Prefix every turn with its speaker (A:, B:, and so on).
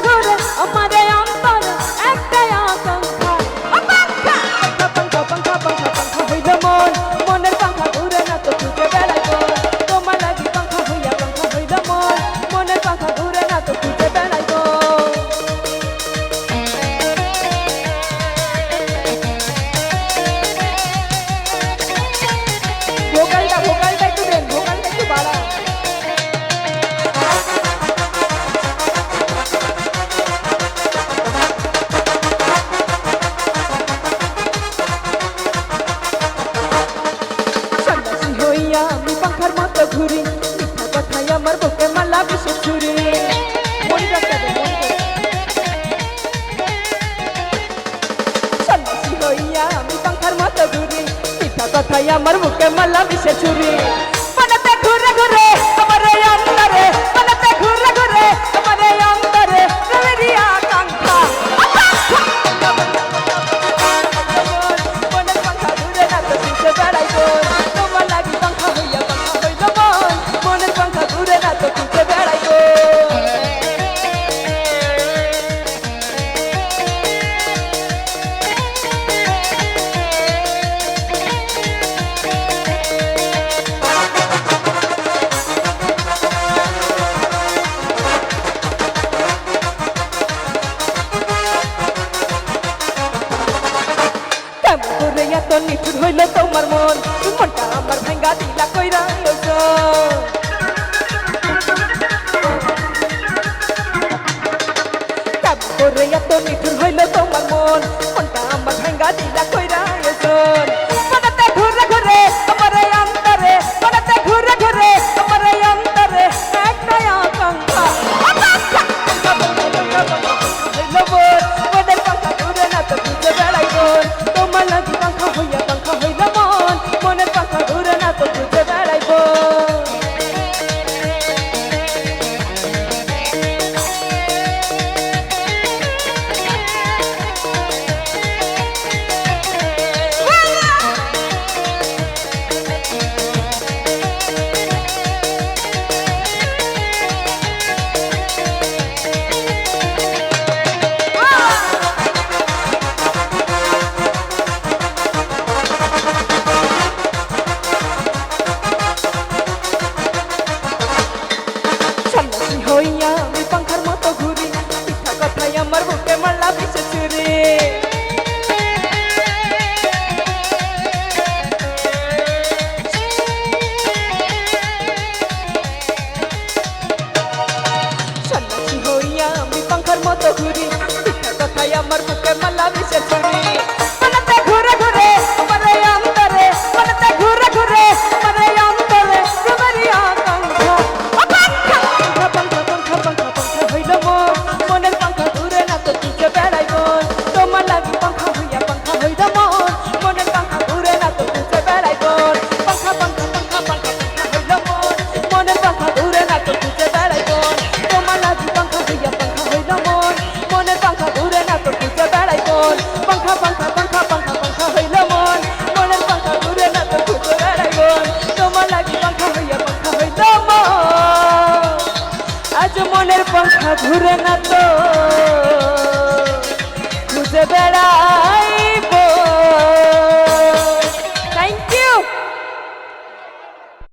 A: ঘুরে আমার এই অন্তরে একটাই আকাঙ্ক্ষা পাঙ্খা পাঙ্খা পাঙ্খা পাঙ্খা পাঙ্খা হইল মন মনের পাঙ্খা ঘুরে না তো খুঁজে বেড়াইব তোমার লাগি পাঙ্খা হইয়া পাঙ্খা হইল মন মনের পাঙ্খা ঘুরে না তো খুঁজে বেড়াইব ভোকালটা একটু দেন ভোকালটা একটু বাড়া সন্ন্যাসী হইয়া আমি পাখার মতো ঘুরি মিথ্যা কথাই আমার বুকে মালা বিষে ছুরি সন্ন্যাসী হইয়া আমি পাখার মতো ঘুরি মিথ্যা কথাই আমার বুকে মালা বিষে ছুরি মনেতে ঘুরে ঘুরে আমার এই অন্তরে মনেতে ঘুরে ঘুরে আমার এই অন্তরে প্রেমেরই আকাঙ্ক্ষা মনের পাখা ঘুরে না তো খুঁজে বেড়াইব তোমার লাগি পাখা হইয়া পাখা হইল মন মনের পাখা ঘুরে না তো খুঁজে বেড়াইব কেমন করে এত নিঠুর হইল তোমার মন মনটা আমার ভাঙ্গা দিলা কইরা কেমন করে এত নিঠুর হইল তোমার মন মনটা আমার ভাঙ্গা দিলা কইরা মনেতে ঘুরে ঘুরে আমার এই অন্তরে মনেতে ঘুরে ঘুরে আমার এই অন্তরে একটাই আকাঙ্ক্ষা হইল মন মনের পাখা ঘুরে না তো খুঁজে বেড়াইব তোমার লাগি পাখা হইয়া পাখা হইল মন মনের পাখা ঘুরে না তো খুঁজে বেড়াইব সন্ন্যাসী হইয়া আমি পাখার মতো ঘুরি মিথ্যা কথাই আমার বুকে মারলা বিষে ছুরি সন্ন্যাসী হইয়া আমি পাখার মতো ঘুরি মিথ্যা কথাই আমার বুকে মারলা বিষে ছুরি মনেতে ঘুরে ঘুরে আমার এই অন্তরে মনেতে ঘুরে ঘুরে আমার এই অন্তরে প্রেমেরই আকাঙ্ক্ষা পাঙ্খা পাঙ্খা পাঙ্খা পাঙ্খা পাঙ্খা হইল মন মনের পাঙ্খা ঘুরে না তো খুঁজে বেড়াইব তোমার লাগি পাঙ্খা হইয়া পাঙ্খা হইল মন মনের পাঙ্খা ঘুরে না তো খুঁজে বেড়াইব পাঙ্খা পাঙ্খা পাঙ্খা পাঙ্খা পাঙ্খা হইল মন মনের পাঙ্খা ঘুরে না তো খুঁজে বেড়াইব তোমার লাগি পাঙ্খা হইয়া পাঙ্খা হইল মন মনের পাঙ্খা ঘুরে না তো খুঁজে বেড়াইব পাঙ্খা পাঙ্খা পাঙ্খা পাঙ্খা পাঙ্খা হইল মন মনের পাঙ্খা ঘুরে না তো খুঁজে বেড়াইব তোমার লাগি পাঙ্খা হইয়া পাঙ্খা হইল মন আজ মনের পাখা ঘুরে না তো খুঁজে বেড়া